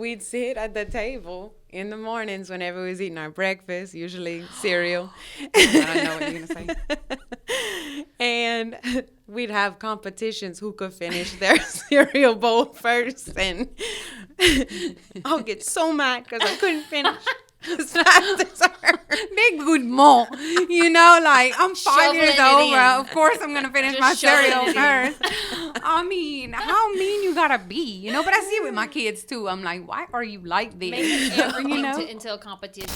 We'd sit at the table in the mornings whenever we was eating our breakfast, usually cereal. I don't know what you're going to say. And we'd have competitions who could finish their cereal bowl first. And I'll get so mad because I couldn't finish as fast as her. Big good mom. Like, I'm 5 years old. Of course I'm going to finish my cereal first. I mean, how mean you got to be, But I see it with my kids, too. I'm like, why are you like this? Make everything into a competition.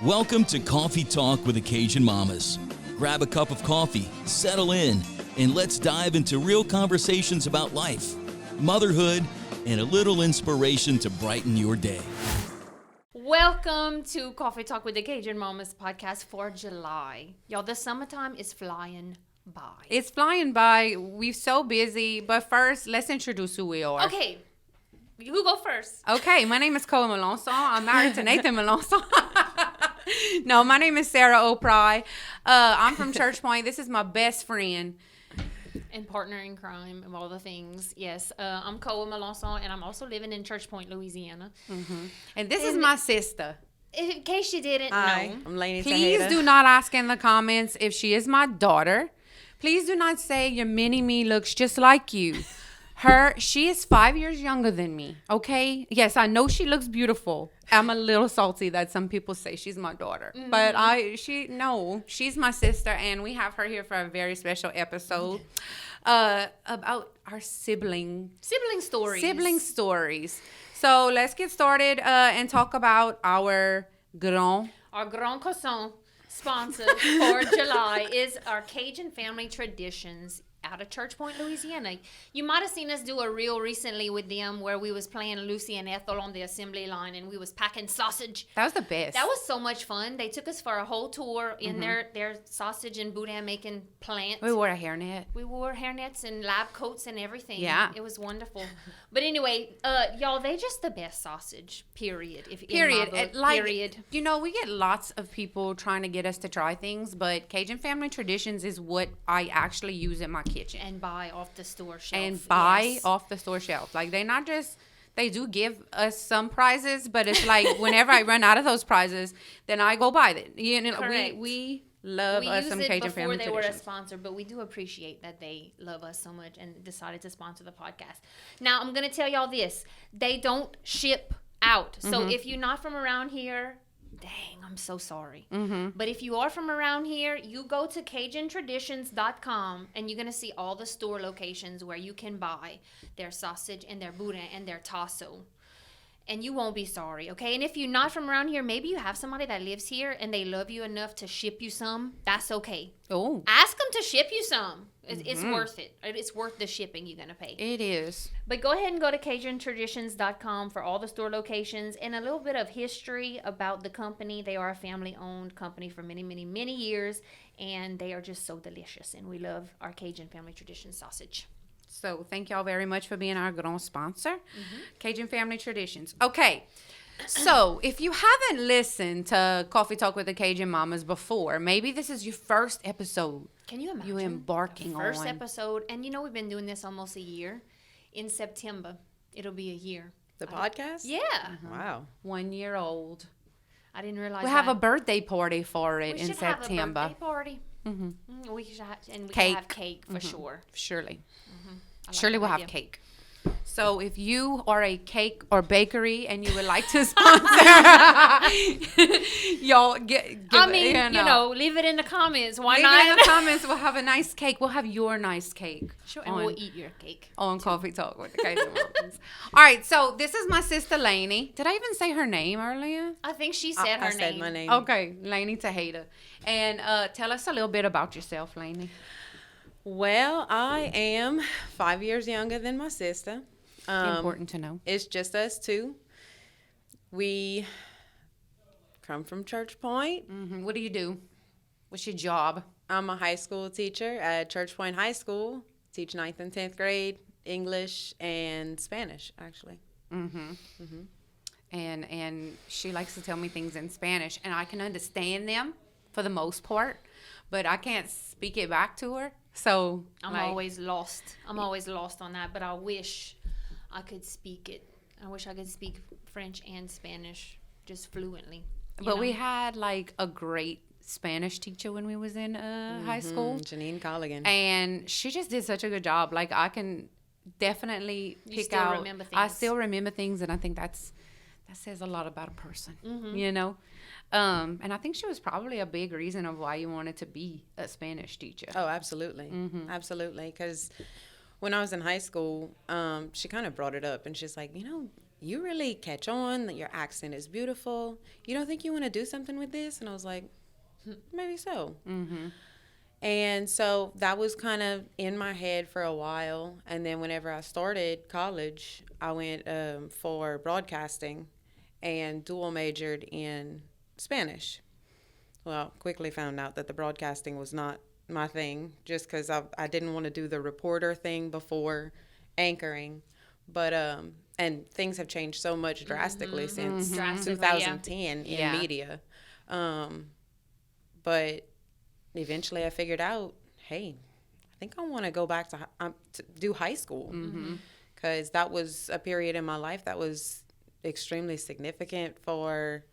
Welcome to Coffee Talk with the Cajun Mamas. Grab a cup of coffee, settle in, and let's dive into real conversations about life, motherhood, and a little inspiration to brighten your day. Welcome to Coffee Talk with the Cajun Mamas podcast for July. Y'all, the summertime is flying by. It's flying by. We're so busy. But first, let's introduce who we are. Okay. You go first. Okay. My name is Koa Melanson. I'm married to Nathan Melanson. No, my name is Sarah O'Pry. I'm from Church Point. This is my best friend. And partner in crime of all the things. Yes, I'm Koa Melanson, and I'm also living in Church Point, Louisiana. Mm-hmm. And this is my sister. In case you didn't know. I'm Lainey. Please do not ask in the comments if she is my daughter. Please do not say your mini-me looks just like you. She is 5 years younger than me, okay? Yes, I know she looks beautiful. I'm a little salty that some people say she's my daughter. Mm-hmm. But she's my sister, and we have her here for a very special episode about our sibling stories. Sibling stories. So let's get started and talk about our grand croissant sponsor for July is our Cajun Family Traditions out of Church Point, Louisiana. You might have seen us do a reel recently with them where we was playing Lucy and Ethel on the assembly line and we was packing sausage. That was the best. That was so much fun. They took us for a whole tour in their sausage and boudin making plant. We wore a hairnet. We wore hairnets and lab coats and everything. Yeah. It was wonderful. But anyway, y'all, they just the best sausage, period. Period. Period. We get lots of people trying to get us to try things, but Cajun Family Traditions is what I actually use in my kitchen. And buy off the store shelf. Off the store shelf. Like, they do give us some prizes, but it's like whenever I run out of those prizes, then I go buy them. Correct. We love us some Cajun Family Traditions. We used it before they were a sponsor, but we do appreciate that they love us so much and decided to sponsor the podcast. Now, I'm going to tell y'all this. They don't ship out. So if you're not from around here, dang, I'm so sorry. Mm-hmm. But if you are from around here, you go to CajunTraditions.com and you're going to see all the store locations where you can buy their sausage and their boudin and their tasso. And you won't be sorry, okay? And if you're not from around here, maybe you have somebody that lives here and they love you enough to ship you some. That's okay. Oh. Ask them to ship you some. It's worth it. It's worth the shipping you're going to pay. It is. But go ahead and go to CajunTraditions.com for all the store locations and a little bit of history about the company. They are a family-owned company for many, many, many years, and they are just so delicious. And we love our Cajun Family Tradition sausage. So thank y'all very much for being our grand sponsor, Cajun Family Traditions. Okay, so if you haven't listened to Coffee Talk with the Cajun Mamas before, maybe this is your first episode. Can you imagine? You embarking on. First episode, and we've been doing this almost a year. In September, it'll be a year. The podcast? Yeah. Wow. 1 year old. I didn't realize we'll have a birthday party for it in September. We should have a birthday party. Mm-hmm. We should have, and we cake. can have cake for sure. Surely. Like Surely we'll idea. have cake. So if you are a cake or bakery and you would like to sponsor, y'all leave it in the comments. Why leave not? it in the comments. We'll have a nice cake. We'll have your nice cake. Sure, and we'll eat your cake. On Coffee Talk with the Cajun Mamas. All right, so this is my sister Lainey. Did I even say her name earlier? I think she said her name. I said my name. Okay, Lainey Tejeda. And tell us a little bit about yourself, Lainey. Well, I am 5 years younger than my sister. Important to know. It's just us two. We come from Church Point. Mm-hmm. What do you do? What's your job? I'm a high school teacher at Church Point High School. Teach 9th and 10th grade, English and Spanish, actually. Mm-hmm. Mm-hmm. And she likes to tell me things in Spanish, and I can understand them for the most part, but I can't speak it back to her. So I'm always lost. I'm always lost on that, but I wish I could speak it. I wish I could speak French and Spanish just fluently. But we had like a great Spanish teacher when we was in high school. Janine Colligan. And she just did such a good job. Like, I can definitely pick still out. remember I things. still remember things, and I think that says a lot about a person, you know? And I think she was probably a big reason of why you wanted to be a Spanish teacher. Oh, absolutely. Absolutely. Because when I was in high school, she kind of brought it up, and she's like, you really catch on, that your accent is beautiful. You don't think you want to do something with this? And I was like, maybe so. And so that was kind of in my head for a while. And then whenever I started college, I went for broadcasting and dual majored in Spanish. Well, quickly found out that the broadcasting was not my thing, just because I didn't want to do the reporter thing before anchoring. But and things have changed so much drastically since 2010 in media. But eventually I figured out, hey, I think I want to go back to do high school, because that was a period in my life that was extremely significant for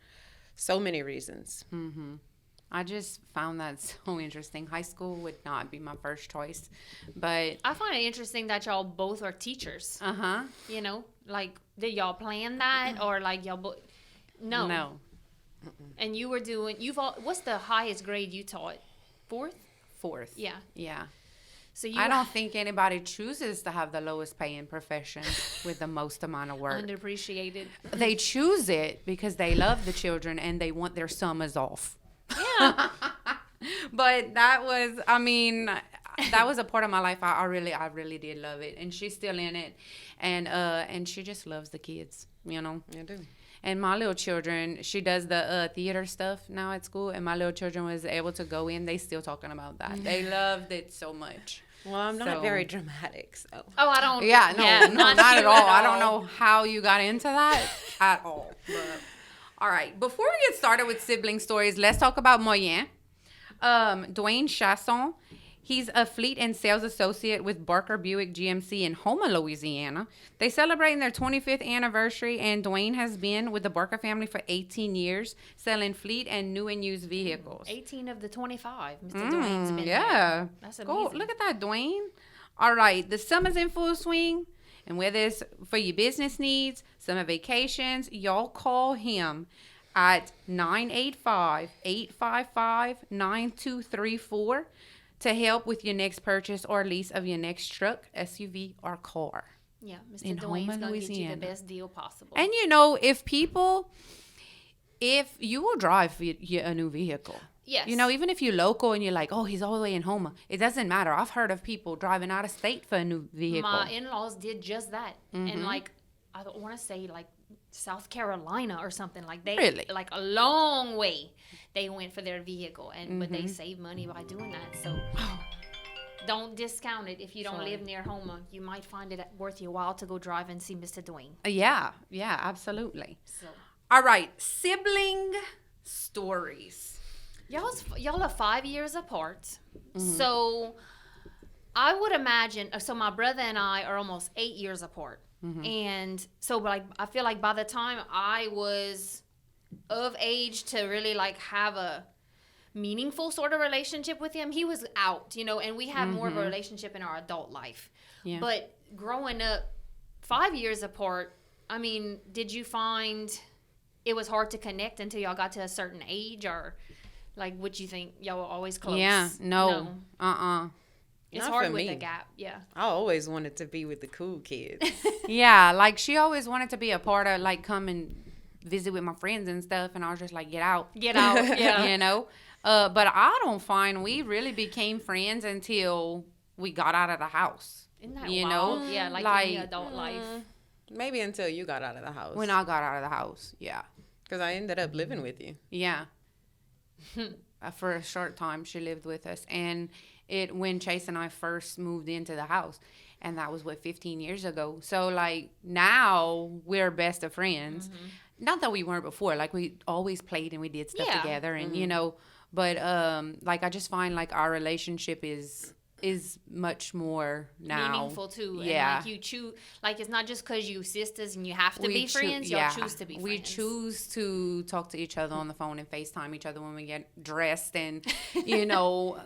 so many reasons. I just found that so interesting. High school would not be my first choice, but I find it interesting that y'all both are teachers. You know, like, did y'all plan that, or like y'all both? No. And you were doing. What's the highest grade you taught? Fourth. Yeah. So I don't think anybody chooses to have the lowest paying profession with the most amount of work. Underappreciated. They choose it because they love the children and they want their summers off. Yeah. But that was a part of my life. I really did love it, and she's still in it, and she just loves the kids, you know. I do. And my little children, she does the theater stuff now at school, and my little children was able to go in. They still talking about that. They loved it so much. Well, I'm not very dramatic, so. Oh, I don't. Yeah, no, not at you all. I don't know how you got into that at all. But, all right, before we get started with sibling stories, let's talk about Moyen. Dwayne Chasson. He's a fleet and sales associate with Barker Buick GMC in Houma, Louisiana. They celebrating their 25th anniversary, and Dwayne has been with the Barker family for 18 years, selling fleet and new and used vehicles. 18 of the 25, Mr. Dwayne's been Yeah. there. That's amazing. Cool. Look at that, Dwayne. All right, the summer's in full swing, and whether it's for your business needs, summer vacations, y'all call him at 985-855-9234. to help with your next purchase or lease of your next truck, SUV, or car. Yeah, Mr. In Dwayne's Houma, going to get you the Louisiana. best deal possible. And you know, if you will drive a new vehicle. Yes. You know, even if you're local and you're like, oh, he's all the way in Houma, it doesn't matter. I've heard of people driving out of state for a new vehicle. My in-laws did just that. And like, I don't want to say like South Carolina or something, like they Really? like a long way they went for their vehicle, and but they saved money by doing that. So don't discount it. If you don't live near Houma, you might find it worth your while to go drive and see Mr. Dwayne. Yeah, absolutely. So All right, sibling stories. y'all are 5 years apart. So I would imagine, so my brother and I are almost 8 years apart. And so like I feel like by the time I was of age to really like have a meaningful sort of relationship with him, he was out, you know, and we had more of a relationship in our adult life. Yeah. But growing up 5 years apart, I mean, did you find it was hard to connect until y'all got to a certain age, or like what you think y'all were always close? Yeah, no. It's Not hard for with me. the gap. Yeah. I always wanted to be with the cool kids. Yeah, like she always wanted to be a part of, like, come and visit with my friends and stuff, and I was just like, get out, Yeah. you know. But I don't find we really became friends until we got out of the house. Isn't that You wild? know? Yeah, like in the adult life. Maybe until you got out of the house. When I got out of the house, yeah. Because I ended up living with you. Yeah. For a short time, she lived with us. And when Chase and I first moved into the house, and that was, 15 years ago. So, like, now we're best of friends. Not that we weren't before. Like, we always played and we did stuff Yeah. together. And, you know, but, like, I just find, like, our relationship is is much more now meaningful too. Yeah. And like you choose, like it's not just because you sisters and you have to be friends. Y'all choose to be friends. We choose to talk to each other on the phone and FaceTime each other when we get dressed, and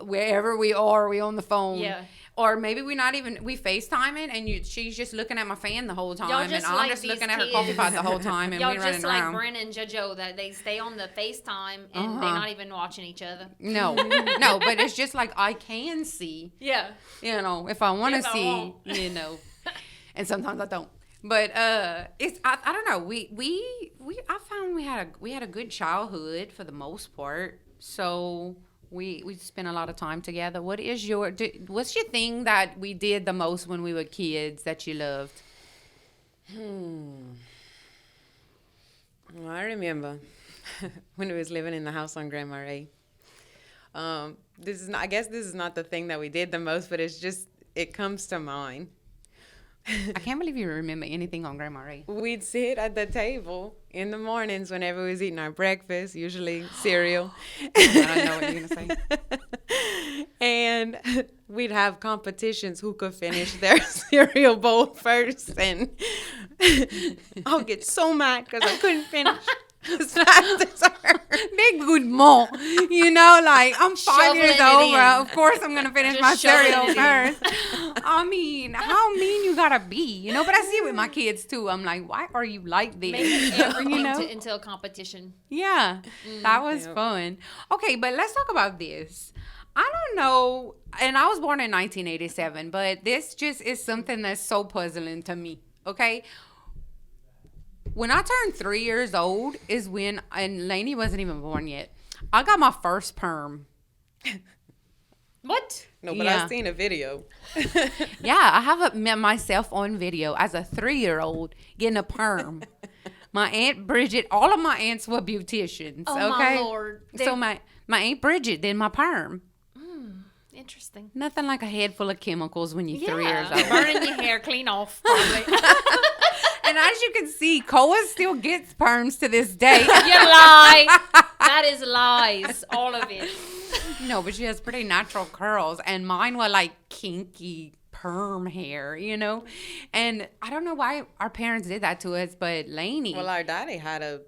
wherever we are, we on the phone. Yeah. Or maybe we FaceTiming and she's just looking at my fan the whole time, and I'm just looking at her coffee pot the whole time, and y'all we running just around. like Brenna and JoJo, that they stay on the FaceTime and they're not even watching each other. No, no, but it's just like I can see. Yeah. If I want to If I see, want. and sometimes I don't. But it's I don't know. I found we had a good childhood for the most part. So we spent a lot of time together. What's your thing that we did the most when we were kids that you loved? Well, I remember when we was living in the house on Grandma Ray. I guess this is not the thing that we did the most, but it comes to mind. I can't believe you remember anything on Grandma Ray. We'd sit at the table in the mornings whenever we was eating our breakfast, usually cereal. I don't know what you're going to say. And we'd have competitions who could finish their cereal bowl first. And I'll get so mad because I couldn't finish. Big good mom. Like I'm 5 years old. Of course I'm gonna finish my cereal first. I mean, how mean you gotta be, But I see it with my kids too. I'm like, why are you like this? Make everything into a competition. Yeah, that was fun. Okay, but let's talk about this. I don't know, and I was born in 1987, but this just is something that's so puzzling to me. Okay. When I turned 3 years old is when, and Lainey wasn't even born yet, I got my first perm. What? No, but I've seen a video. Yeah, I have myself on video as a 3-year-old getting a perm. My Aunt Bridget, all of my aunts were beauticians. Oh, okay? my Lord. So my Aunt Bridget did my perm. Interesting. Nothing like a head full of chemicals when you're 3 years old. Burning your hair clean off, probably. And as you can see, Koa still gets perms to this day. You lie. That is lies. All of it. No, but she has pretty natural curls. And mine were like kinky perm hair, And I don't know why our parents did that to us, but Lainey. Well, our daddy had a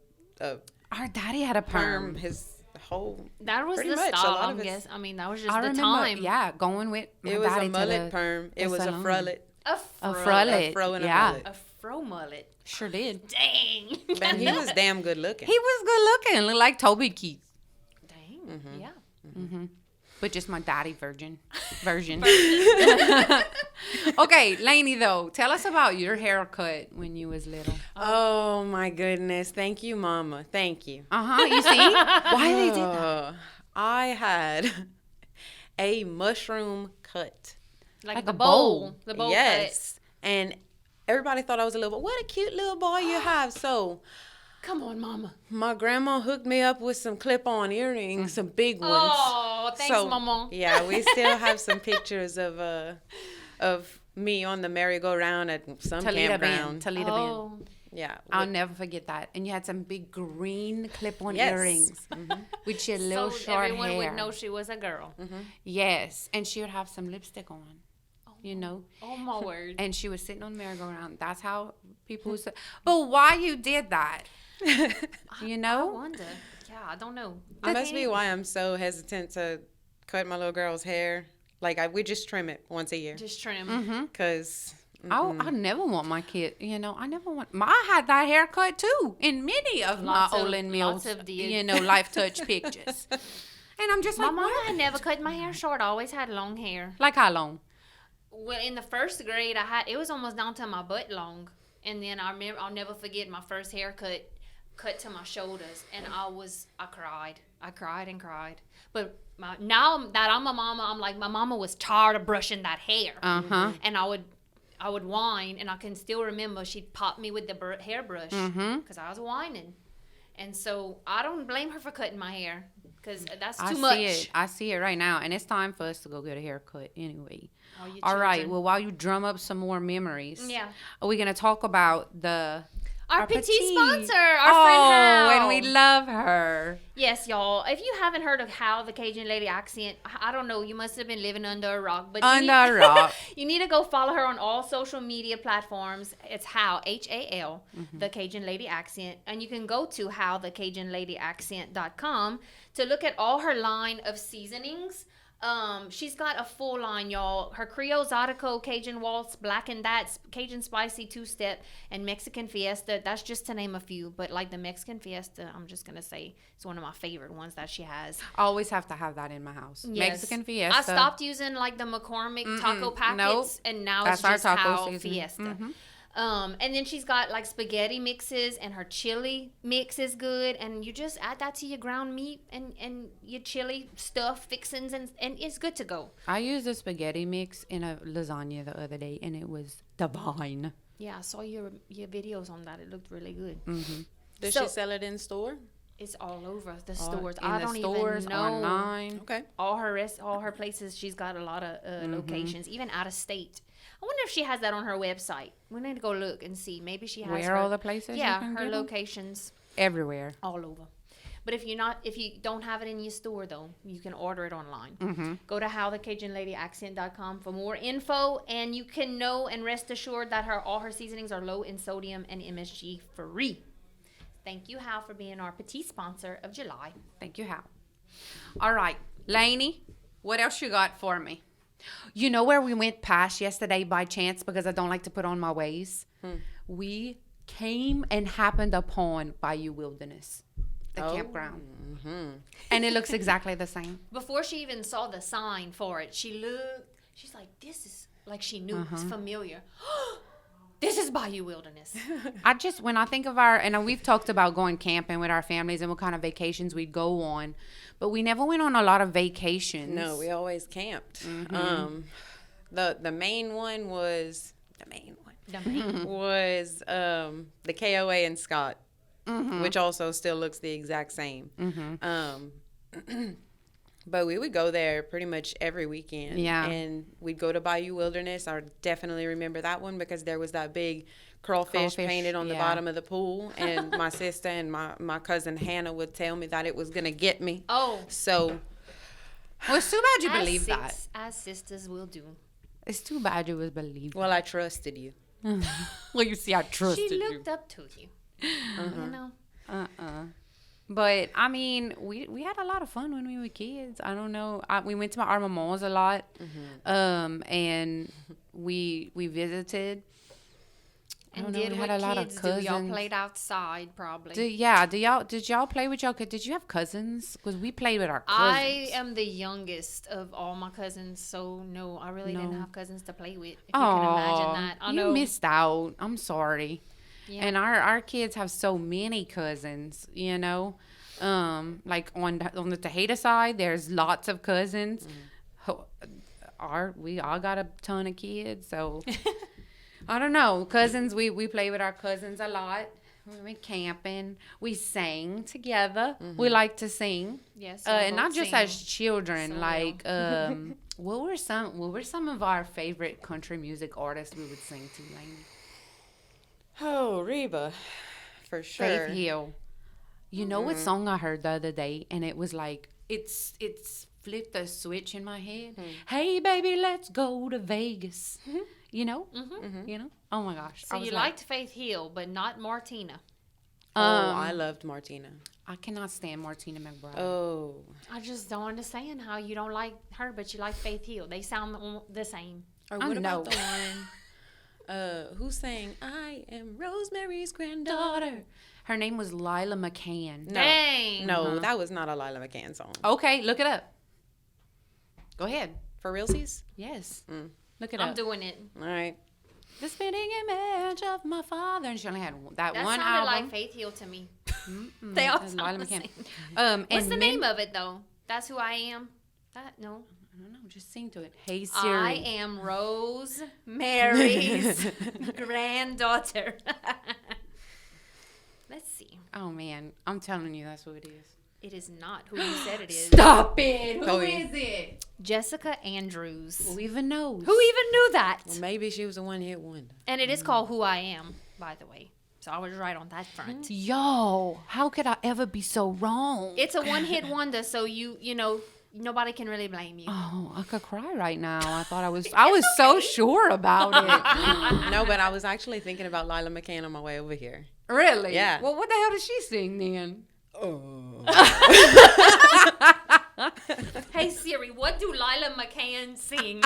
perm. His whole. That was pretty the much, style, a lot I of guess. I mean, that was just I the remember, time. Yeah, going with my It was daddy a mullet perm. It was a salon. frullet. A A frullet. A fro and a yeah. mullet. A fro mullet. Sure did. Dang. And he was damn good looking. He was good looking. Looked like Toby Keith. Dang. Mm-hmm. Yeah. Mm-hmm. But just my daddy version. Okay, Lainey, though, tell us about your haircut when you was little. Oh my goodness! Thank you, Mama. Thank you. You see why they did that? I had a mushroom cut. Like a the bowl. bowl. The bowl Yes, and everybody thought I was a little boy. What a cute little boy you have! So, Come on, Mama. my grandma hooked me up with some clip-on earrings, some big ones. Oh, thanks, So, Mama. Yeah, we still have some pictures of me on the merry-go-round at some campground. Toledo Bend. Yeah, I'll never forget that. And you had some big green clip-on Yes. earrings with your little So short everyone hair. would know she was a girl. Yes, and she would have some lipstick on, Oh, my word. And she was sitting on the merry-go-round. That's how people would say. But why you did that? I wonder. Yeah, I don't know. That must be why I'm so hesitant to cut my little girl's hair. Like, we just trim it once a year. Just trim. Because I never want my kid, I never want. I had that haircut too in many of Lots my of- Olin Mills, lots of the- Life Touch pictures. And I'm just My like, mama why? had never cut my hair short. I always had long hair. Like how long? Well, in the first grade, it was almost down to my butt long. And then I'll never forget my first haircut, cut to my shoulders. And I cried. I cried and cried. But now that I'm a mama, I'm like, my mama was tired of brushing that hair. And I would whine, and I can still remember she'd pop me with the hairbrush because I was whining. And so I don't blame her for cutting my hair because that's too much. I see it right now, and it's time for us to go get a haircut anyway. Your All right. children. Well, while you drum up some more memories, Yeah. are we gonna talk about Our petite sponsor, our oh, friend Hal. and we love her. Yes, y'all. If you haven't heard of How the Cajun Lady Accent, I don't know. You must have been living under a rock. But you need to go follow her on all social media platforms. It's How, H-A-L, the Cajun Lady Accent. And you can go to howthecajunladyaccent.com to look at all her line of seasonings. She's got a full line, y'all. Her Creole Zydeco, Cajun Waltz, Black and That's, Cajun Spicy Two-Step, and Mexican Fiesta. That's just to name a few. But like the Mexican Fiesta, I'm just going to say it's one of my favorite ones that she has. I always have to have that in my house. Yes. Mexican Fiesta. I stopped using like the McCormick taco packets, and now it's just How Fiesta. And then she's got like spaghetti mixes, and her chili mix is good. And you just add that to your ground meat and your chili stuff, fixings, and it's good to go. I used a spaghetti mix in a lasagna the other day, and it was divine. Yeah, I saw your videos on that. It looked really good. Does she sell it in store? It's all over the stores. I don't even know. Online. Okay. All her places. She's got a lot of locations, even out of state. I wonder if she has that on her website. We need to go look and see. Maybe she has all the places. Yeah, her locations everywhere, all over. But if you don't have it in your store though, you can order it online. Go to howthecajunladyaccent.com for more info, and you can know and rest assured that all her seasonings are low in sodium and MSG free. Thank you, Hal, for being our petit sponsor of July. Thank you, Hal. All right, Lainey, what else you got for me? You know where we went past yesterday by chance because I don't like to put on my ways? We came and happened upon Bayou Wilderness, the campground. And it looks exactly the same. Before she even saw the sign for it, she's like, this is, like she knew, it's familiar. This is Bayou Wilderness. When I think of and we've talked about going camping with our families and what kind of vacations we'd go on, but we never went on a lot of vacations. No, we always camped. The main one was the KOA in Scott, which also still looks the exact same. But we would go there pretty much every weekend. Yeah. And we'd go to Bayou Wilderness. I definitely remember that one because there was that big crawfish painted on the bottom of the pool. And my sister and my cousin Hannah would tell me that it was going to get me. Oh. So. Well, it's too bad you believe that. As sisters will do. It's too bad you would believe that. Well, I trusted you. Well, you see, I trusted you. She looked up to you. You know? But, I mean, we had a lot of fun when we were kids. I don't know. We went to our mamas a lot. And we visited. And did what kids do. Y'all played outside, probably. Did y'all play with y'all kids? Did you have cousins? Because we played with our cousins. I am the youngest of all my cousins, so no, I really didn't have cousins to play with. If you can imagine that. You missed out. I'm sorry. Yeah. And our kids have so many cousins, you know. Like on the Tejeda side, there's lots of cousins. We all got a ton of kids, so I don't know. Cousins, we play with our cousins a lot. We went camping. We sang together. We like to sing. Yes. And not just as children. So like, what were some of our favorite country music artists we would sing to, Lainey? Oh, Reba, for sure. Faith Hill. You know what song I heard the other day, and it was like it's flipped a switch in my head. Hey, baby, let's go to Vegas. You know, you know. Oh my gosh. So you liked Faith Hill, but not Martina. I loved Martina. I cannot stand Martina McBride. Oh, I just don't understand how you don't like her, but you like Faith Hill. They sound the same. Or what about the one? Who sang I Am Rosemary's Granddaughter? Her name was Lila McCann. No, Dang. No, that was not a Lila McCann song. Okay, look it up. Go ahead. For realsies? Yes. Look it up. I'm doing it. All right. The spitting image of my father. And she only had that one album. That sounded like Faith Hill to me. They all sound the same. What's the name of it, though? That's Who I Am? No. I don't know. Just sing to it. Hey, Siri. I am Rosemary's granddaughter. Let's see. Oh, man. I'm telling you, that's what it is. It is not who you said it is. Stop it. Who is it? Jessica Andrews. Who even knows? Who even knew that? Well, maybe she was a one-hit wonder. And it is called Who I Am, by the way. So I was right on that front. Yo, how could I ever be so wrong? It's a one-hit wonder, so you know, nobody can really blame you. Oh, I could cry right now. I thought I was so sure about it. No, but I was actually thinking about Lila McCann on my way over here. Really? Yeah. Well, what the hell did she sing then? Hey Siri, what do Lila McCann sing?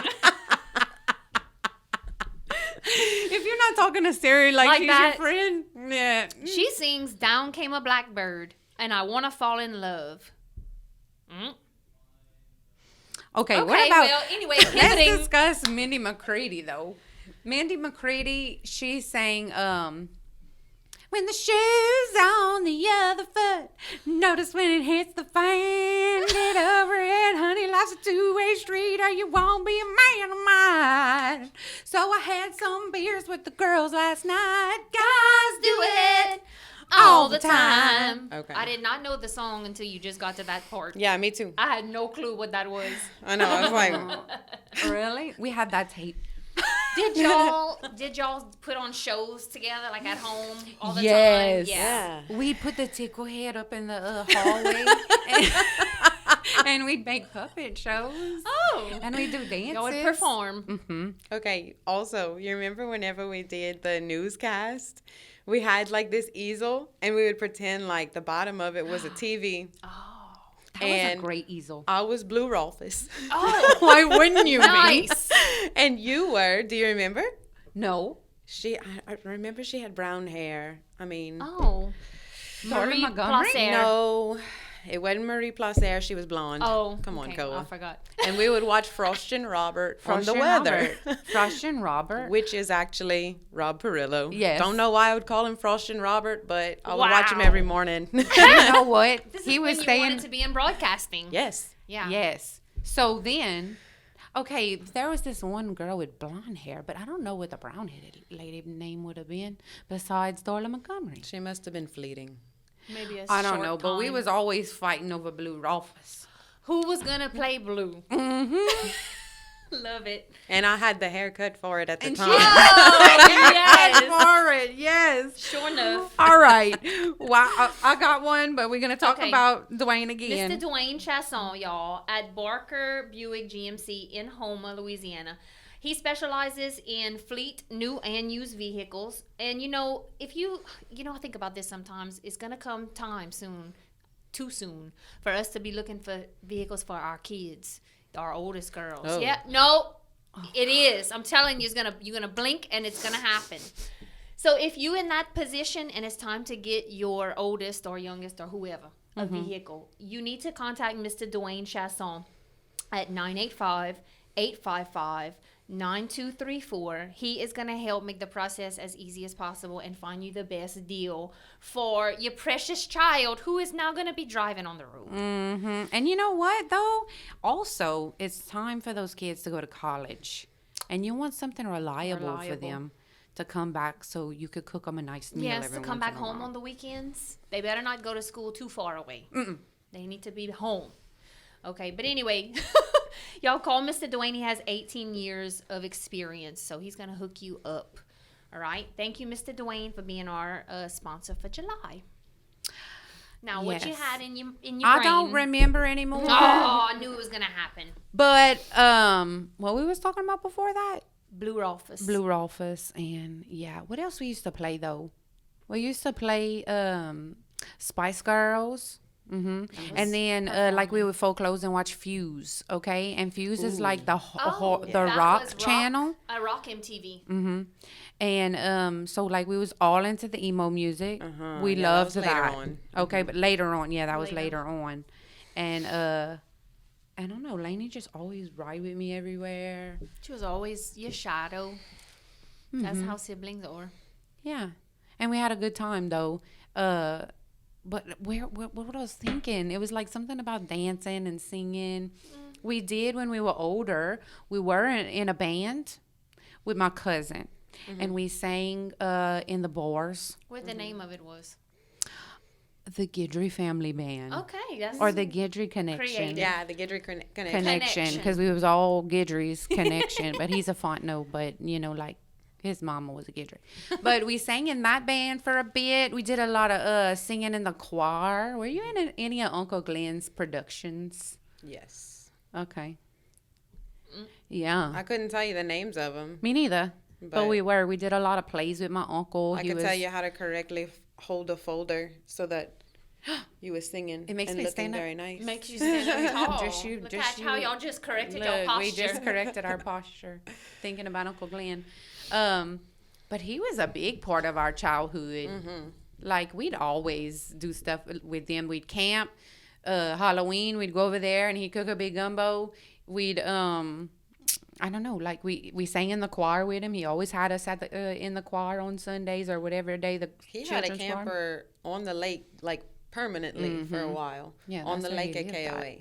If you're not talking to Siri like she's that. your friend, yeah. She sings "Down Came a Blackbird" and "I Wanna Fall in Love." Okay, Okay, what about? well, anyway, Let's pivoting. discuss Mindy McCready though. Mindy McCready, she sang "When the shoe's on the other foot, notice when it hits the fan. Get over it, honey, life's a two-way street, or you won't be a man of mine. So I had some beers with the girls last night. Guys Do it all the time. Okay. I did not know the song until you just got to that part. Yeah, me too. I had no clue what that was. I know. I was like, Really? We had that tape. Did y'all put on shows together like at home all the Yes. time? yeah. We'd put the tickle head up in the hallway, and we'd make puppet shows, Oh. and we'd do dances. Y'all would perform. Mm-hmm. Okay. Also, you remember whenever we did the newscast, we had like this easel, and we would pretend like the bottom of it was a TV. That was a And great easel. I was Blue Rolfus, Oh, Why wouldn't you nice. and you were. Do you remember? No. I remember she had brown hair. I mean, Oh. Laura Marie Montgomery? Placer. no, it wasn't Marie Placer. She was blonde. Oh. Come on, okay, Koa. I forgot. And we would watch Frost and Robert from Frost the and weather. Robert. Frost and Robert. Which is actually Rob Perillo. Yes. Don't know why I would call him Frost and Robert, but I would watch him Wow. every morning. You know what? This He is was when you staying. wanted to be in broadcasting. Yes. Yeah. Yes. So then, okay, there was this one girl with blonde hair, but I don't know what the brown-headed lady name would have been besides Darla Montgomery. She must have been fleeting. Maybe a I don't short know, but we time. was always fighting over Blue Rolfus. Who was gonna play Blue? Mm-hmm. Love it. And I had the haircut for it at the And she- time. Oh, yes. For it, yes. Sure enough. All right. Well, I got one, but we're going to talk Okay. about Dwayne again. Mr. Dwayne Chasson, y'all, at Barker Buick GMC in Houma, Louisiana. He specializes in fleet, new and used vehicles. And, if you think about this sometimes, it's going to come time soon, too soon, for us to be looking for vehicles for our kids, our oldest girls. Oh. Yeah, no, it is. I'm telling you, you're gonna blink and it's going to happen. So if you in that position and it's time to get your oldest or youngest or whoever a vehicle, you need to contact Mr. Dwayne Chasson at 985-855-9234. He is going to help make the process as easy as possible and find you the best deal for your precious child who is now going to be driving on the road. Mm-hmm. And you know what, though? Also, it's time for those kids to go to college. And you want something reliable. for them to come back so you could cook them a nice meal Yes, every to come once back in a home while. on the weekends. They better not go to school too far away. They need to be home. Okay, but anyway, y'all call Mr. Dwayne. He has 18 years of experience, so he's going to hook you up. All right? Thank you, Mr. Dwayne, for being our sponsor for July. Now, what you Yes. had in your I brain? don't remember anymore. Oh, I knew it was going to happen. But what we was talking about before that? Blue Rolfus. Blue Rolfus, and yeah, what else we used to play though? We used to play Spice Girls. And then like we would fold clothes and watch Fuse, okay? And Fuse is like the that rock was channel. Rock MTV. And so like we was all into the emo music. We Yeah, that loved was later that. on. Okay, but later on, yeah, that was Later. later on. And I don't know, Lainey just always ride with me everywhere. She was always your shadow. That's how siblings are. Yeah, and we had a good time though. But what I was thinking, it was like something about dancing and singing. We did when we were older. We were in a band with my cousin, and we sang in the bars. What the name of it was. The Guidry Family Band. Okay, that's Or the Guidry Connection. Creative. Yeah, the Guidry connection. Connection, because we was all Guidry's connection. But he's a Fontenot, but like His mama was a kidder. But we sang in that band for a bit. We did a lot of singing in the choir. Were you in any of Uncle Glenn's productions? Yes. Okay. Yeah. I couldn't tell you the names of them. Me neither. But we were. We did a lot of plays with my uncle. I could tell you how to correctly hold a folder so that you were singing. It makes and me looking stand up. very nice. Makes you stand up tall. Just Look at how y'all just corrected your Look, posture. we just corrected our posture, thinking about Uncle Glenn. But he was a big part of our childhood. Mm-hmm. Like, we'd always do stuff with them. We'd camp. Halloween, we'd go over there, and he'd cook a big gumbo. We'd, I don't know, like, we sang in the choir with him. He always had us at in the choir on Sundays or whatever day the He had a children's camper on the lake, like, permanently for a while. Yeah, on that's the where lake he at lived at. KOA.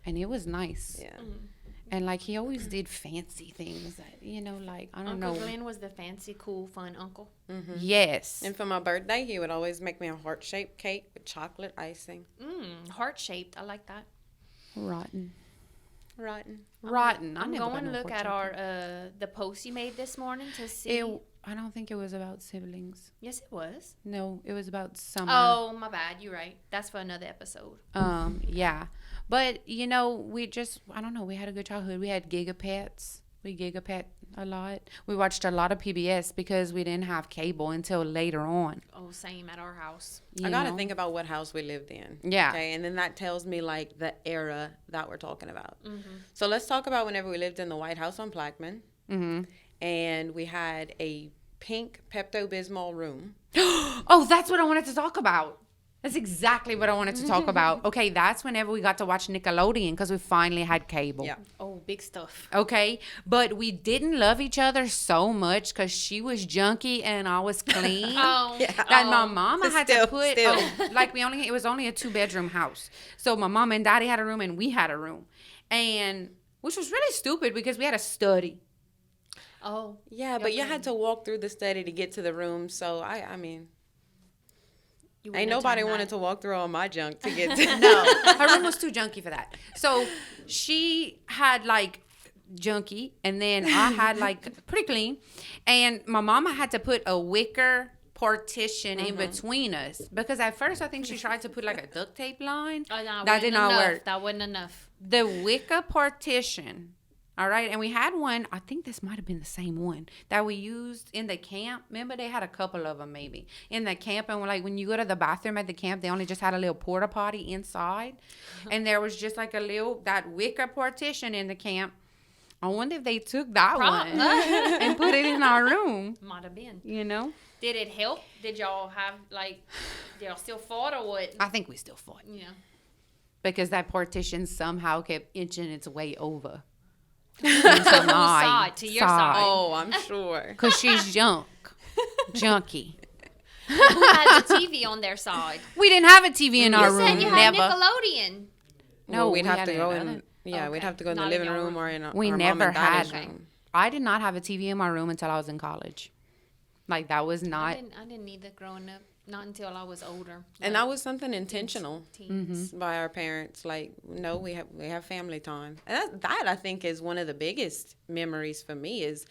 And it was nice. Yeah. And, like, he always did fancy things that, you know, like, I don't Uncle know. Glenn was the fancy, cool, fun uncle. Yes. And for my birthday, he would always make me a heart-shaped cake with chocolate icing. Heart-shaped. I like that. Rotten. Rotten. Rotten. I'm never got going to no look fortune at cookie. our the post you made this morning to see. I don't think it was about siblings. Yes, it was. No, it was about summer. Oh, my bad. You're right. That's for another episode. Yeah. But, you know, I don't know, we had a good childhood. We had gigapets. We gigapet a lot. We watched a lot of PBS because we didn't have cable until later on. Oh, same at our house. I got to think about what house we lived in. Yeah. Okay, and then that tells me, like, the era that we're talking about. So let's talk about whenever we lived in the White House on Plaquemine. And we had a pink Pepto-Bismol room. Oh, that's what I wanted to talk about. That's exactly what I wanted to talk about. Okay, that's whenever we got to watch Nickelodeon because we finally had cable. Yeah. Oh, big stuff. Okay, but we didn't love each other so much because she was junky and I was clean. That my mama had to put like it was only a 2-bedroom house, so my mom and daddy had a room and we had a room, and which was really stupid because we had a study. Oh. Yeah, but you had to walk through the study to get to the room. So I mean, ain't nobody wanted to walk through all my junk to get to. No, her room was too junky for that. So she had like junky, and then I had like pretty clean, and my mama had to put a wicker partition in between us because at first I think she tried to put like a duct tape line. Oh, no, that did not work. That wasn't enough. The wicker partition. All right, and we had one, I think this might have been the same one, that we used in the camp. Remember, they had a couple of them maybe in the camp, and like when you go to the bathroom at the camp, they only just had a little porta potty inside, and there was just like that wicker partition in the camp. I wonder if they took that one and put it in our room. Might have been. You know? Did it help? Did y'all still fought or what? I think we still fought. Yeah. Because that partition somehow kept inching its way over. To your side. Oh, I'm sure. Because she's junky. Who had the TV on their side? We didn't have a TV in our You room. said you had Never. Nickelodeon. No, Well, we'd we have had to go another. in. Yeah, we'd Okay. have to go in the Not in living your room room. or in We our never mom and daddy's had. room. I did not have a TV in my room until I was in college. Like that was I not. didn't either growing up. Not until I was older. And that was something intentional Teens. by our parents. Like, no, we have family time, and that I think is one of the biggest memories for me is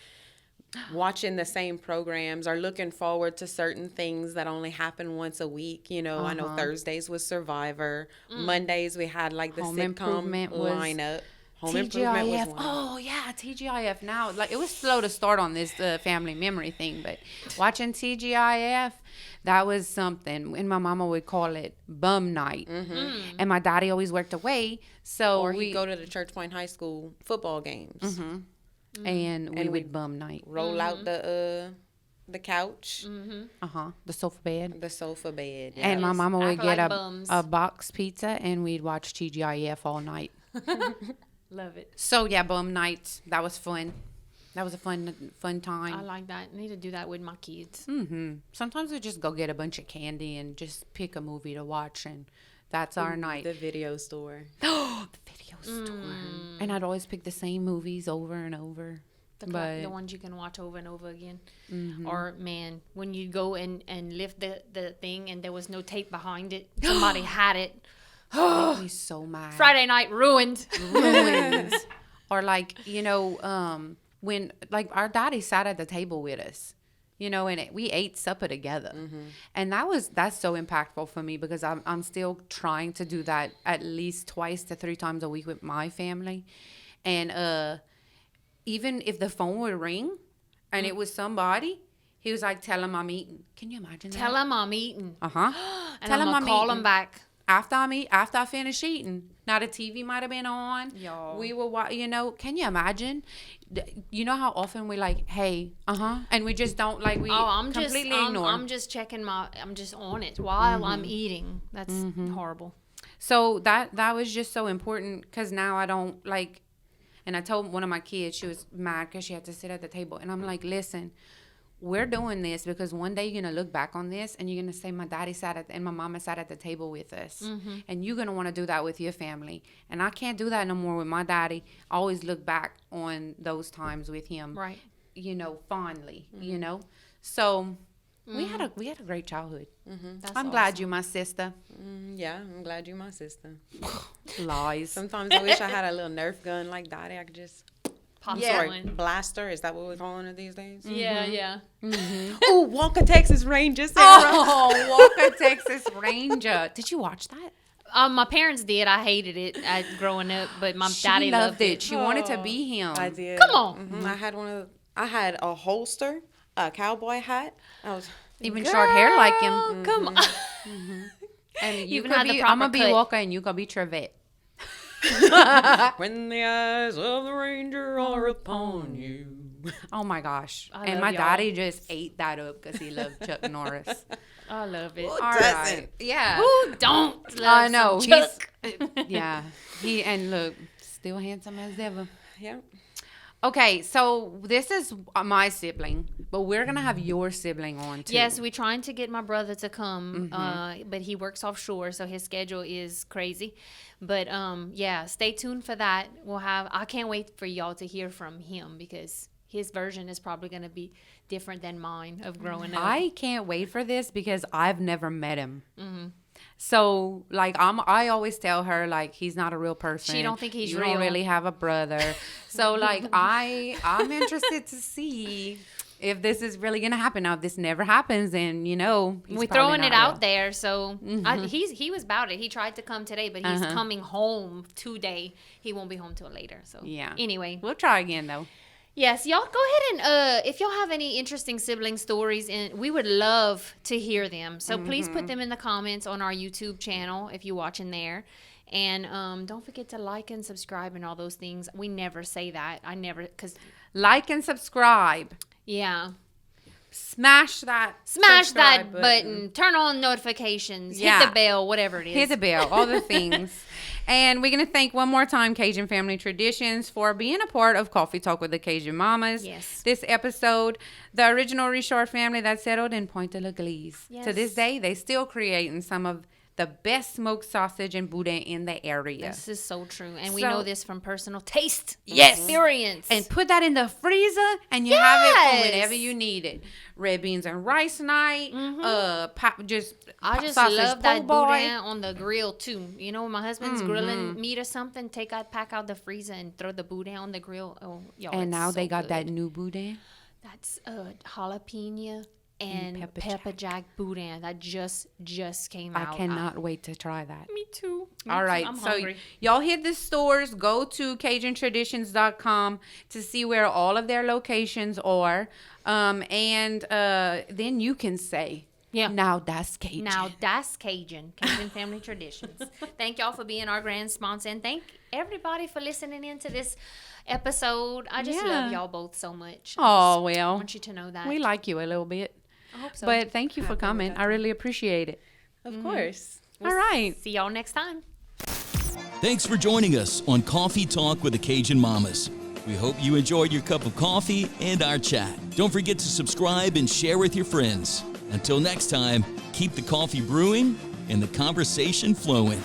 watching the same programs or looking forward to certain things that only happen once a week. You know, I know Thursdays was Survivor, Mondays we had like the Home sitcom Improvement was- lineup. Home Improvement was TGIF. one. Oh yeah, TGIF. Now, like it was slow to start on this family memory thing, but watching TGIF, that was something. And my mama would call it bum night, and my daddy always worked away, so Or we he'd go to the Church Point High School football games, and we And would bum night. roll out the couch, The sofa bed. the sofa bed. And my mama would Act get like bums. a box pizza, and we'd watch TGIF all night. Love it. So yeah, bum nights. That was fun. That was a fun I time. like that. I need to do that with my kids. Sometimes we just go get a bunch of candy and just pick a movie to watch, and that's our night. The video store. The video store. And I'd always pick the same movies over and over. The ones you can watch over and over again. Or man, when you go and lift the thing and there was no tape behind it, somebody had it. Make me so mad. Friday night ruined. Ruins. Or like, when like our daddy sat at the table with us, you know, and we ate supper together. And that's so impactful for me because I'm still trying to do that at least 2 to 3 times a week with my family. And even if the phone would ring and it was somebody, he was like, tell him I'm eating. Can you imagine that? Tell him I'm eating. Uh-huh. And tell him I'm call him back. After I finish eating. Now the TV might have been on. Yo. We were, you know, can you imagine? You know how often we like, hey, and we just don't like, we completely ignore. I'm just checking I'm just on it while I'm eating. That's horrible. So that was just so important because now I don't like, and I told one of my kids, she was mad because she had to sit at the table. And I'm like, listen, we're doing this because one day you're going to look back on this and you're going to say my daddy and my mama sat at the table with us. And you're going to want to do that with your family. And I can't do that no more with my daddy. I always look back on those times with him, Right. you know, fondly, you know. So we had a great childhood. I'm glad you're my sister. Yeah, I'm glad you're my sister. Lies. Sometimes I wish I had a little Nerf gun like Daddy. I could just Pop sorry, one. blaster. Is that what we're calling it these days? Yeah. Oh, Walker, Texas Ranger. Sarah. Oh, Walker, Texas Ranger. Did you watch that? My parents did. I hated it growing up, but my She daddy loved it. She wanted to be him. I did. Come on. I had a holster, a cowboy hat. I was Even short hair like him. Come on. And you Even could had the be, proper I'm going to be cut. Walker and you going to be Trevette. when the eyes of the ranger are upon you. Oh my gosh. I And love my y'all. daddy just ate that up because he loved Chuck Norris. I love it. All doesn't? right. Yeah. Who don't love I know. some Chuck? Yeah. And look, still handsome as ever. Yeah. Okay, so this is my sibling, but we're going to have your sibling on too. Yes, we're trying to get my brother to come, but he works offshore, so his schedule is crazy. But yeah, stay tuned for that. I can't wait for y'all to hear from him because his version is probably going to be different than mine of growing up. I can't wait for this because I've never met him. So, like, I always tell her, like, he's not a real person. She don't think he's you real. don't really have a brother. So, like, I'm interested to see if this is really going to happen. Now, if this never happens, and, you know, he's We're probably throwing not it out real. there, so he was about it. He tried to come today, but he's coming home today. He won't be home till later. So Yeah. Anyway, We'll try again, though. yes, y'all go ahead and if y'all have any interesting sibling stories, and we would love to hear them. So please put them in the comments on our YouTube channel if you're watching there. And don't forget to like and subscribe and all those things. We never say that. because Like and subscribe. yeah. Smash that Smash that subscribe button. Turn on notifications. Yeah. Hit the bell, whatever it is. Hit the bell, all the things. And we're going to thank one more time Cajun Family Traditions for being a part of Coffee Talk with the Cajun Mamas. Yes. This episode, the original Richard family that settled in Pointe de l'Eglise. Yes. To this day, they still creating some of the best smoked sausage and boudin in the area. This is so true. And we So- know this from personal taste. Yes. Experience. And put that in the freezer, and you have it for Yes. whenever you need it. Red beans and rice night. I just sausage love that po' boy. boudin on the grill too. You know, when my husband's grilling meat or something, pack out the freezer and throw the boudin on the grill. Oh, y'all, And it's now so they got good. that new boudin. That's jalapeno and pepper pepper jack boudin that just came out. I cannot wait to try that. Me too. All right, I'm so hungry. y'all hit the stores, go to CajunTraditions.com to see where all of their locations are, and then you can say, Yeah. now that's Cajun. Now that's Cajun Family Traditions. Thank y'all for being our grand sponsor, and thank everybody for listening in to this episode. I just Yeah. love y'all both so much. Oh, I well, want you to know that. we like you a little bit, I hope so. but thank you for coming. I really appreciate it. Of course. All right. See y'all next time. Thanks for joining us on Coffee Talk with the Cajun Mamas. We hope you enjoyed your cup of coffee and our chat. Don't forget to subscribe and share with your friends. Until next time, keep the coffee brewing and the conversation flowing.